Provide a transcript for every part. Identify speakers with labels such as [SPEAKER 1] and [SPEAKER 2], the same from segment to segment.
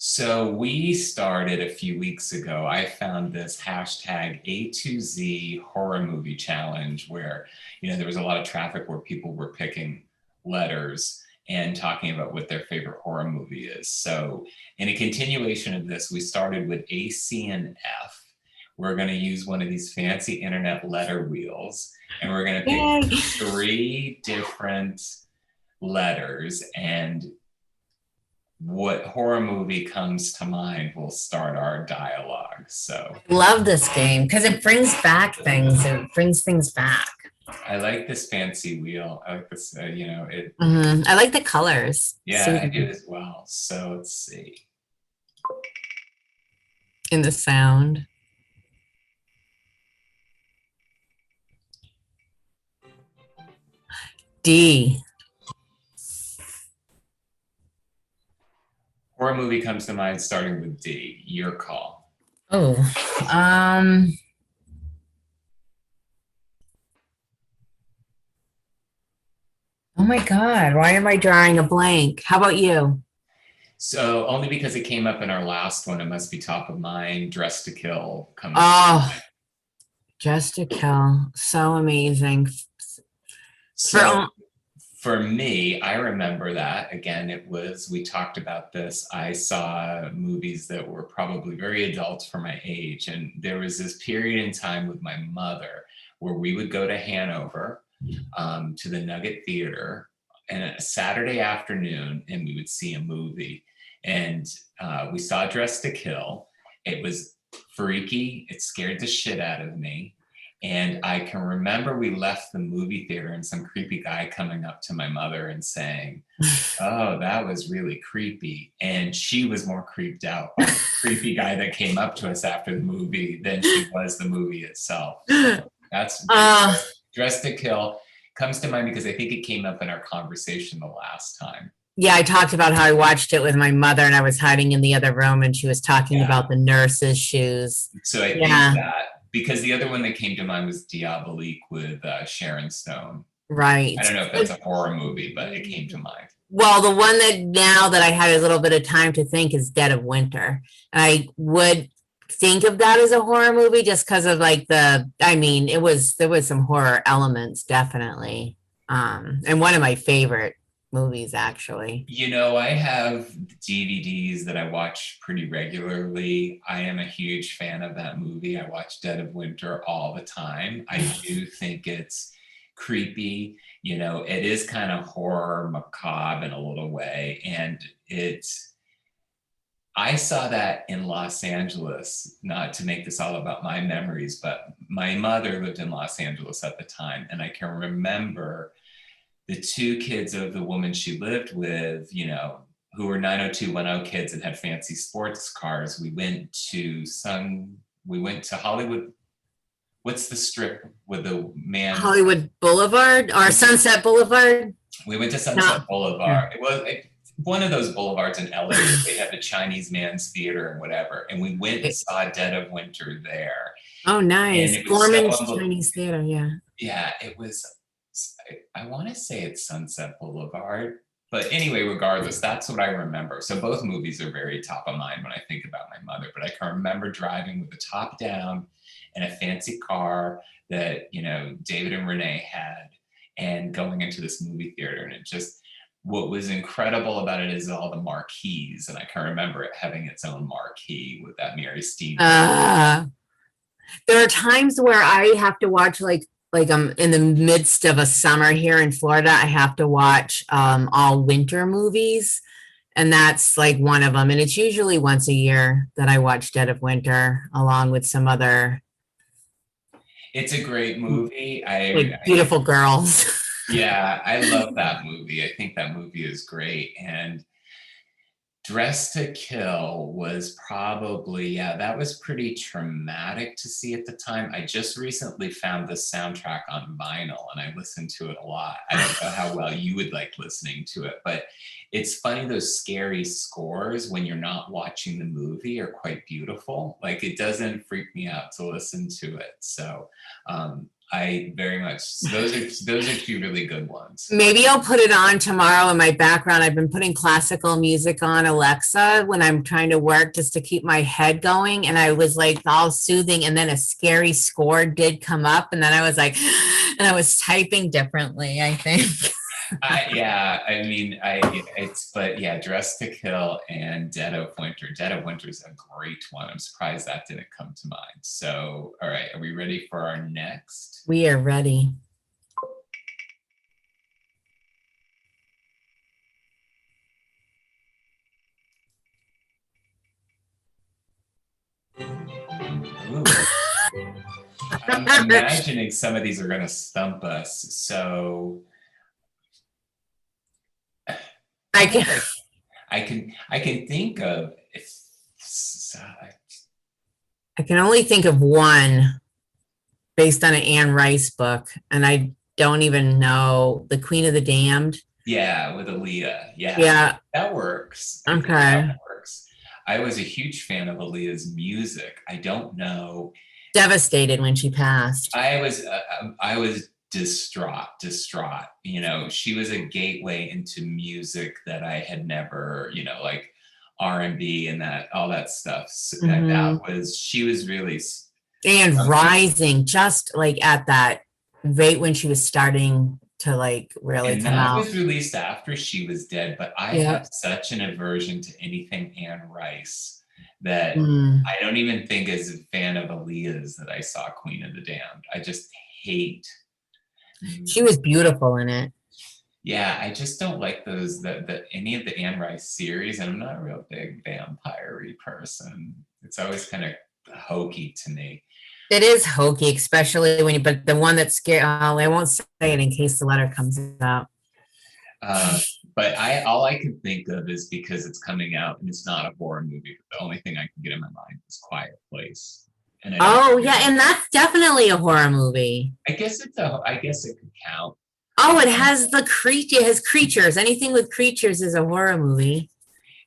[SPEAKER 1] So we started a few weeks ago. I found this hashtag A to Z horror movie challenge where, there was a lot of traffic where people were picking letters and talking about what their favorite horror movie is. So in a continuation of this, we started with A, C, and F. We're going to use one of these fancy internet letter wheels and we're going to pick
[SPEAKER 2] Yay.
[SPEAKER 1] three different letters, and what horror movie comes to mind will start our dialogue. So
[SPEAKER 2] Love this game because it brings back things. It brings things back.
[SPEAKER 1] I like this fancy wheel. I like this, it,
[SPEAKER 2] I like the colors.
[SPEAKER 1] yeah, I do
[SPEAKER 2] Soothing
[SPEAKER 1] as well. So let's see.
[SPEAKER 2] in the sound. D.
[SPEAKER 1] Horror movie comes to mind starting with D. Your call.
[SPEAKER 2] Oh, um, oh my God. Why am I drawing a blank? How about you?
[SPEAKER 1] So only because it came up in our last one, it must be top of mind. Dress to Kill comes to
[SPEAKER 2] Oh,
[SPEAKER 1] mind.
[SPEAKER 2] Just to Kill. So amazing. For
[SPEAKER 1] So for me, I remember that again, we talked about this. I saw movies that were probably very adult for my age. And there was this period in time with my mother where we would go to Hanover, to the Nugget Theater and a Saturday afternoon, and we would see a movie. And we saw Dress to Kill. It was freaky. It scared the shit out of me. And I can remember we left the movie theater and some creepy guy coming up to my mother and saying, "Oh, that was really creepy." And she was more creeped out by the creepy guy that came up to us after the movie than she was the movie itself. So that's
[SPEAKER 2] uh,
[SPEAKER 1] Dress to Kill comes to mind because I think it came up in our conversation the last time.
[SPEAKER 2] yeah, I talked about how I watched it with my mother and I was hiding in the other room and she was talking
[SPEAKER 1] Yeah.
[SPEAKER 2] about the nurse's shoes.
[SPEAKER 1] So I think
[SPEAKER 2] Yeah,
[SPEAKER 1] that because the other one that came to mind was Diabolique with Sharon Stone. I
[SPEAKER 2] right.
[SPEAKER 1] don't know if that's a horror movie, but it came to mind.
[SPEAKER 2] Well, the one that now that I had a little bit of time to think is Dead of Winter. I would think of that as a horror movie just because of like I mean, there was some horror elements definitely. And one of my favorite movies actually.
[SPEAKER 1] I have DVDs that I watch pretty regularly. I am a huge fan of that movie. I watch Dead of Winter all the time. I do think it's creepy. It is kind of horror macabre in a little way. And I saw that in Los Angeles, not to make this all about my memories, but my mother lived in Los Angeles at the time. And I can remember the two kids of the woman she lived with, who were 90210 kids and had fancy sports cars. We went to Hollywood. What's the strip with the man?
[SPEAKER 2] Hollywood Boulevard or Sunset Boulevard?
[SPEAKER 1] We went to
[SPEAKER 2] No.
[SPEAKER 1] Sunset Boulevard. It was one of those boulevards in LA. They had the Chinese Man's Theater and whatever. And we went and saw Dead of Winter there.
[SPEAKER 2] Oh,
[SPEAKER 1] And
[SPEAKER 2] nice.
[SPEAKER 1] it was
[SPEAKER 2] Gorman's Chinese Theater, yeah.
[SPEAKER 1] Yeah, it was, I want to say it's Sunset Boulevard. But anyway, regardless, that's what I remember. So both movies are very top of mind when I think about my mother. But I can remember driving with the top down in a fancy car that, David and Renee had and going into this movie theater. And what was incredible about it is all the marquees. And I can remember it having its own marquee with that Mary Stevens.
[SPEAKER 2] There are times where I have to watch like I'm in the midst of a summer here in Florida. I have to watch all winter movies, and that's like one of them. And it's usually once a year that I watch Dead of Winter, along with some other.
[SPEAKER 1] It's a great movie.
[SPEAKER 2] Like beautiful girls.
[SPEAKER 1] Yeah, I love that movie. I think that movie is great. And Dress to Kill was probably, yeah, that was pretty traumatic to see at the time. I just recently found the soundtrack on vinyl and I listened to it a lot. I don't know how well you would like listening to it, but it's funny, those scary scores when you're not watching the movie are quite beautiful. Like it doesn't freak me out to listen to it. So I very much, those are two really good ones.
[SPEAKER 2] Maybe I'll put it on tomorrow in my background. I've been putting classical music on Alexa when I'm trying to work just to keep my head going. And I was like all soothing. And then a scary score did come up. And then I was like, and I was typing differently, I think.
[SPEAKER 1] Yeah, I mean, but yeah, Dress to Kill and Dead of Winter. Dead of Winter is a great one. I'm surprised that didn't come to mind. So, all right, are we ready for our next?
[SPEAKER 2] We are ready.
[SPEAKER 1] Ooh. I'm imagining some of these are going to stump us. So
[SPEAKER 2] I can,
[SPEAKER 1] I can think of.
[SPEAKER 2] I can only think of one based on an Anne Rice book, and I don't even know The Queen of the Damned.
[SPEAKER 1] Yeah, with Aaliyah. Yeah,
[SPEAKER 2] Yeah.
[SPEAKER 1] that works. I think
[SPEAKER 2] Okay.
[SPEAKER 1] that works. I was a huge fan of Aaliyah's music. I don't know.
[SPEAKER 2] Devastated when she passed.
[SPEAKER 1] I was distraught. You know, she was a gateway into music that I had never, you know, like R&B and that all that stuff. So that was, she was really,
[SPEAKER 2] and rising just like at that rate when she was starting to like really
[SPEAKER 1] and
[SPEAKER 2] come
[SPEAKER 1] that
[SPEAKER 2] out.
[SPEAKER 1] was released after she was dead. But I have such an aversion to anything Anne Rice that I don't even think as a fan of Aaliyah's that I saw Queen of the Damned. I just hate.
[SPEAKER 2] She was beautiful in it.
[SPEAKER 1] Yeah, I just don't like those the any of the Anne Rice series, and I'm not a real big vampire-y person. It's always kind of hokey to me.
[SPEAKER 2] It is hokey, especially when you, but the one that's scary, I won't say it in case the letter comes out.
[SPEAKER 1] But all I can think of is because it's coming out and it's not a horror movie. The only thing I can get in my mind is Quiet Place. And
[SPEAKER 2] and that's definitely a horror movie.
[SPEAKER 1] I guess it could count.
[SPEAKER 2] Oh, it has it has creatures. Anything with creatures is a horror movie.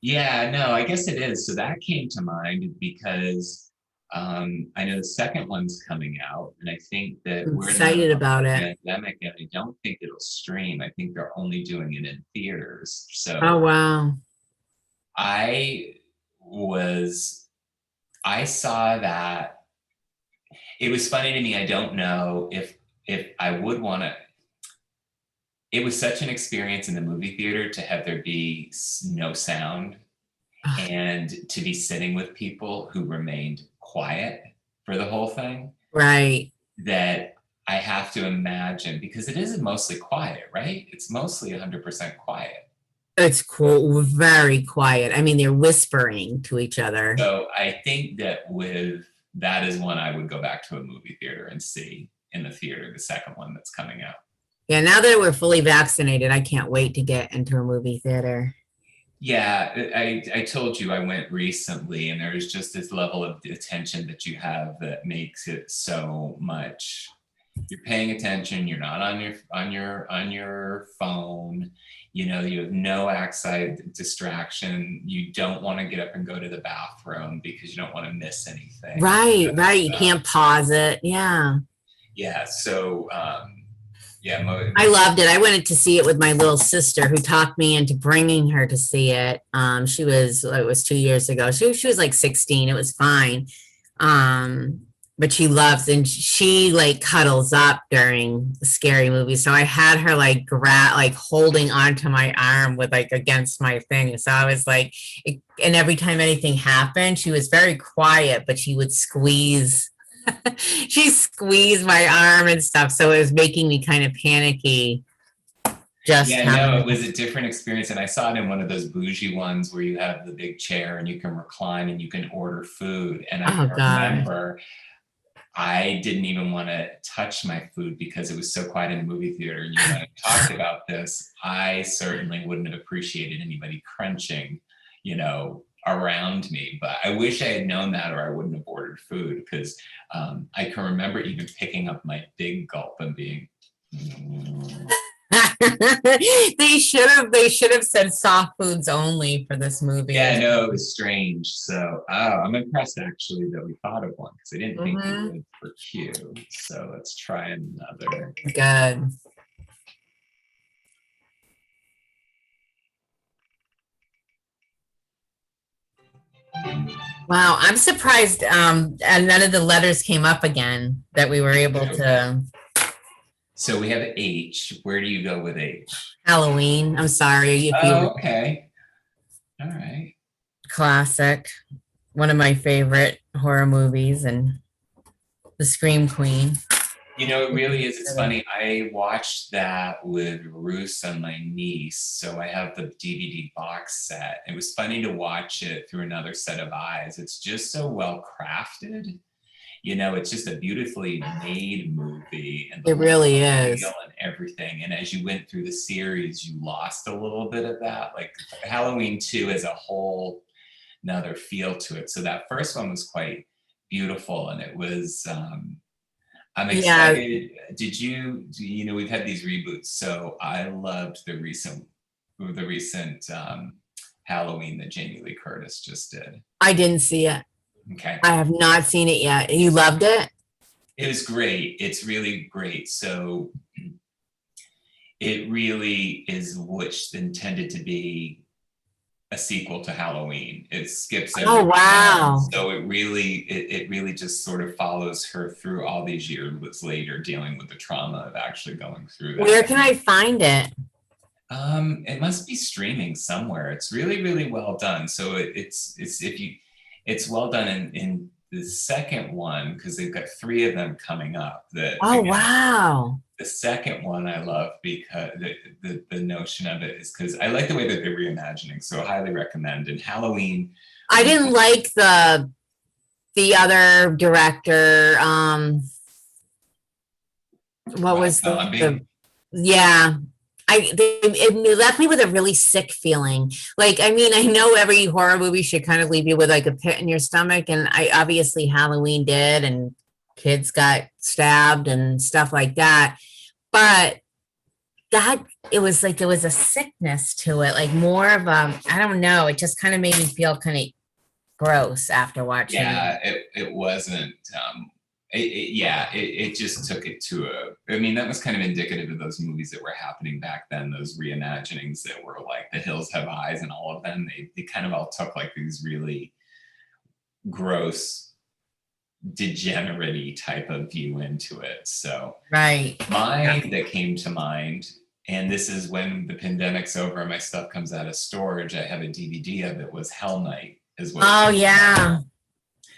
[SPEAKER 1] Yeah, no, I guess it is. So that came to mind because I know the second one's coming out, and I think that
[SPEAKER 2] we're excited about it.
[SPEAKER 1] Pandemic, and I don't think it'll stream. I think they're only doing it in theaters. So,
[SPEAKER 2] oh wow,
[SPEAKER 1] I saw that. It was funny to me. I don't know if I would want to. It was such an experience in the movie theater to have there be no sound and to be sitting with people who remained quiet for the whole thing.
[SPEAKER 2] Right.
[SPEAKER 1] That I have to imagine, because it is mostly quiet, right? It's mostly 100% quiet.
[SPEAKER 2] It's cool, very quiet. I mean, they're whispering to each other.
[SPEAKER 1] So I think that that is one I would go back to a movie theater and see in the theater, the second one that's coming out.
[SPEAKER 2] Yeah, now that we're fully vaccinated, I can't wait to get into a movie theater.
[SPEAKER 1] Yeah, I told you I went recently, and there's just this level of attention that you have that makes it so much. You're paying attention. You're not on your phone. You know, you have no outside distraction. You don't want to get up and go to the bathroom because you don't want to miss anything.
[SPEAKER 2] Right. You can't pause it. Yeah.
[SPEAKER 1] Yeah. So.
[SPEAKER 2] I loved it. I went to see it with my little sister, who talked me into bringing her to see it. It was 2 years ago. She was like 16. It was fine. But she loves, and she like cuddles up during the scary movies. So I had her like holding onto my arm with like against my thing. So I was like, and every time anything happened, she was very quiet, but she would squeeze. She squeezed my arm and stuff, so it was making me kind of panicky.
[SPEAKER 1] It was a different experience, and I saw it in one of those bougie ones where you have the big chair and you can recline and you can order food. And I remember I didn't even want to touch my food because it was so quiet in the movie theater. And you and I talked about this. I certainly wouldn't have appreciated anybody crunching, around me, but I wish I had known that, or I wouldn't have ordered food, because I can remember even picking up my big gulp and being
[SPEAKER 2] They should have said soft foods only for this movie or
[SPEAKER 1] Yeah, no, it
[SPEAKER 2] something.
[SPEAKER 1] was strange. So, oh, I'm impressed actually that we thought of one because I didn't think we
[SPEAKER 2] Mhm.
[SPEAKER 1] would for Q. So let's try another.
[SPEAKER 2] Good. Wow, I'm surprised and none of the letters came up again that we were able to.
[SPEAKER 1] So we have H. Where do you go with H?
[SPEAKER 2] Halloween. I'm sorry if you
[SPEAKER 1] Oh, okay. All right.
[SPEAKER 2] classic. One of my favorite horror movies and the Scream Queen.
[SPEAKER 1] You know, it really is. It's funny. I watched that with Ruth and my niece. So I have the DVD box set. It was funny to watch it through another set of eyes. It's just so well crafted. You know, it's just a beautifully made movie and the
[SPEAKER 2] It
[SPEAKER 1] look
[SPEAKER 2] really
[SPEAKER 1] and
[SPEAKER 2] is.
[SPEAKER 1] feel and everything. And as you went through the series, you lost a little bit of that. Like Halloween 2 as a whole, another feel to it. So that first one was quite beautiful and it was I'm
[SPEAKER 2] Yeah,
[SPEAKER 1] excited. Did you, you know, we've had these reboots, so I loved the recent Halloween that Jamie Lee Curtis just did.
[SPEAKER 2] I didn't see it.
[SPEAKER 1] Okay.
[SPEAKER 2] I have not seen it yet. You loved it?
[SPEAKER 1] It was great. It's really great. So it really is what's intended to be a sequel to Halloween. It skips
[SPEAKER 2] Oh,
[SPEAKER 1] every one.
[SPEAKER 2] wow.
[SPEAKER 1] So it really just sort of follows her through all these years later dealing with the trauma of actually going through
[SPEAKER 2] Where
[SPEAKER 1] that.
[SPEAKER 2] can I find it?
[SPEAKER 1] It must be streaming somewhere. It's really, really well done. So it's if you it's well done in the second one because they've got three of them coming up. That
[SPEAKER 2] Oh,
[SPEAKER 1] again,
[SPEAKER 2] wow.
[SPEAKER 1] the second one I love because the notion of it is because I like the way that they're reimagining. So I highly recommend. And Halloween,
[SPEAKER 2] I didn't like the other director. What
[SPEAKER 1] Rob
[SPEAKER 2] was the
[SPEAKER 1] Zombie.
[SPEAKER 2] yeah. It left me with a really sick feeling. Like, I mean, I know every horror movie should kind of leave you with like a pit in your stomach, and I obviously Halloween did, and kids got stabbed and stuff like that. But that it was like there was a sickness to it, like more of I don't know. It just kind of made me feel kind of gross after watching it.
[SPEAKER 1] Yeah, it wasn't. Yeah, it just took it to a. I mean, that was kind of indicative of those movies that were happening back then. Those reimaginings that were like The Hills Have Eyes and all of them. They kind of all took like these really gross, degenerate type of view into it. So
[SPEAKER 2] Right.
[SPEAKER 1] mine that came to mind, and this is when the pandemic's over and my stuff comes out of storage. I have a DVD of it. Was Hell Night is what it's
[SPEAKER 2] Oh
[SPEAKER 1] called,
[SPEAKER 2] yeah.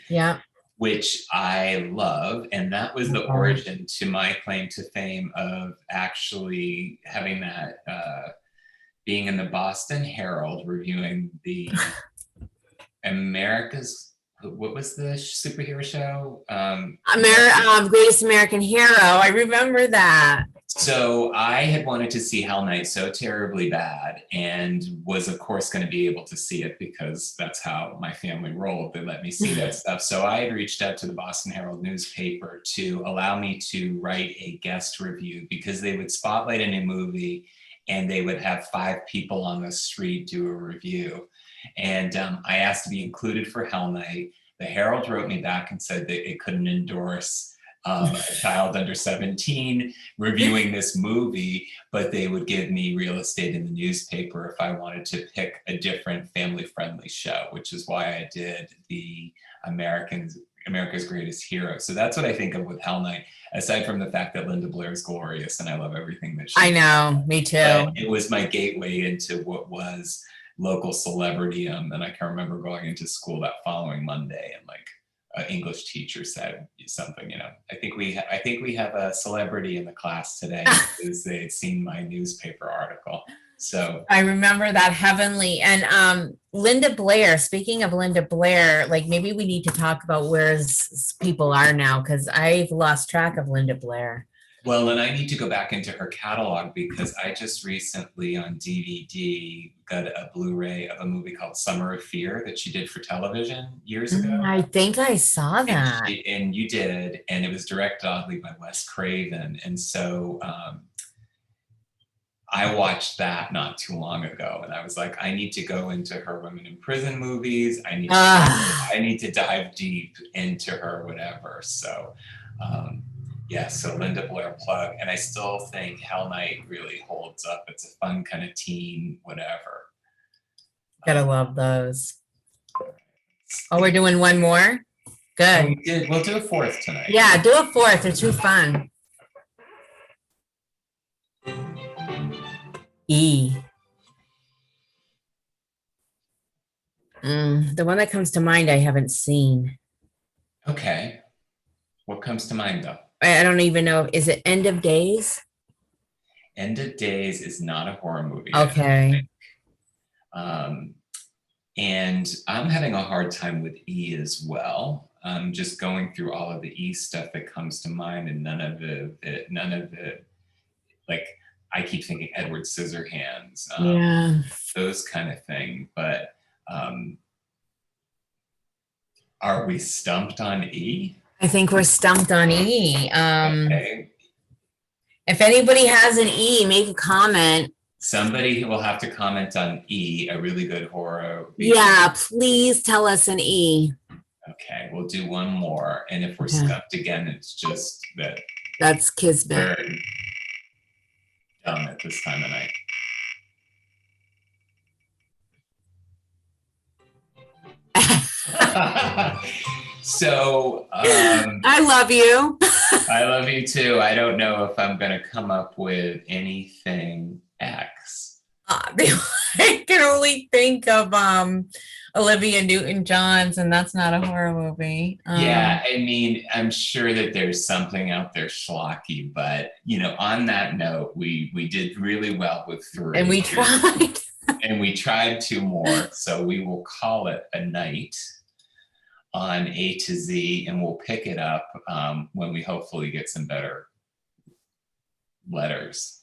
[SPEAKER 2] Yeah.
[SPEAKER 1] which I love. And that was the origin to my claim to fame of actually having that, being in the Boston Herald reviewing the America's, what was the superhero show?
[SPEAKER 2] Greatest American Hero. I remember that.
[SPEAKER 1] So I had wanted to see Hell Night so terribly bad and was of course going to be able to see it because that's how my family rolled. They let me see that stuff. So I had reached out to the Boston Herald newspaper to allow me to write a guest review because they would spotlight a new movie and they would have 5 people on the street do a review. And I asked to be included for Hell Night. The Herald wrote me back and said that it couldn't endorse a child under 17 reviewing this movie, but they would give me real estate in the newspaper if I wanted to pick a different family-friendly show, which is why I did the America's Greatest Hero. So that's what I think of with Hell Night, aside from the fact that Linda Blair is glorious and I love everything that she
[SPEAKER 2] I
[SPEAKER 1] did.
[SPEAKER 2] know, me too.
[SPEAKER 1] But it was my gateway into what was local celebrity. And I can remember going into school that following Monday and like an English teacher said something, I think we have a celebrity in the class today because they had seen my newspaper article. So
[SPEAKER 2] I remember that heavenly. And Linda Blair, speaking of Linda Blair, like maybe we need to talk about where people are now because I've lost track of Linda Blair.
[SPEAKER 1] well, and I need to go back into her catalog because I just recently on DVD got a Blu-ray of a movie called Summer of Fear that she did for television years ago.
[SPEAKER 2] I think I saw that.
[SPEAKER 1] And you did, and it was directed oddly by Wes Craven. And so I watched that not too long ago, and I was like, I need to go into her women in prison movies.
[SPEAKER 2] Ah,
[SPEAKER 1] I need to dive deep into her, whatever. So, um, yeah. So Linda Blair plug, and I still think Hell Night really holds up. It's a fun kind of teen, whatever.
[SPEAKER 2] gotta love those. Oh, we're doing one more?
[SPEAKER 1] Oh,
[SPEAKER 2] Good.
[SPEAKER 1] we did. We'll do a fourth tonight.
[SPEAKER 2] Yeah, do a fourth. They're too fun. E. The one that comes to mind I haven't seen.
[SPEAKER 1] Okay. What comes to mind though?
[SPEAKER 2] I don't even know. Is it End of Days?
[SPEAKER 1] End of Days is not a horror movie.
[SPEAKER 2] Okay.
[SPEAKER 1] Um, and I'm having a hard time with E as well. Just going through all of the E stuff that comes to mind, and none of the, like, I keep thinking Edward Scissorhands,
[SPEAKER 2] Yeah.
[SPEAKER 1] those kind of thing. But um, are we stumped on E?
[SPEAKER 2] I think we're stumped on E.
[SPEAKER 1] Okay.
[SPEAKER 2] If anybody has an E, make a comment.
[SPEAKER 1] Somebody will have to comment on E, a really good horror.
[SPEAKER 2] Yeah, please tell us an E.
[SPEAKER 1] Okay, we'll do one more. And if we're
[SPEAKER 2] Okay.
[SPEAKER 1] stumped again, it's just that
[SPEAKER 2] That's Kismet.
[SPEAKER 1] we're dumb at this time of night. So
[SPEAKER 2] I love you.
[SPEAKER 1] I love you too. I don't know if I'm going to come up with anything X.
[SPEAKER 2] I can only think of Olivia Newton-John's, and that's not a horror movie.
[SPEAKER 1] Yeah, I mean, I'm sure that there's something out there schlocky, but you know, on that note, we did really well with 3.
[SPEAKER 2] And we tried.
[SPEAKER 1] And we tried 2 more, so we will call it a night on A to Z, and we'll pick it up when we hopefully get some better letters.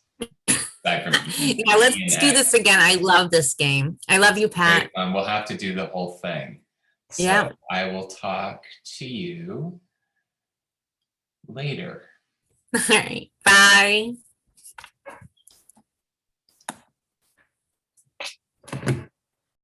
[SPEAKER 2] Yeah, let's do this again. I love this game. I love you, Pat.
[SPEAKER 1] We'll have to do the whole thing. So
[SPEAKER 2] yeah.
[SPEAKER 1] I will talk to you later.
[SPEAKER 2] All right. Bye.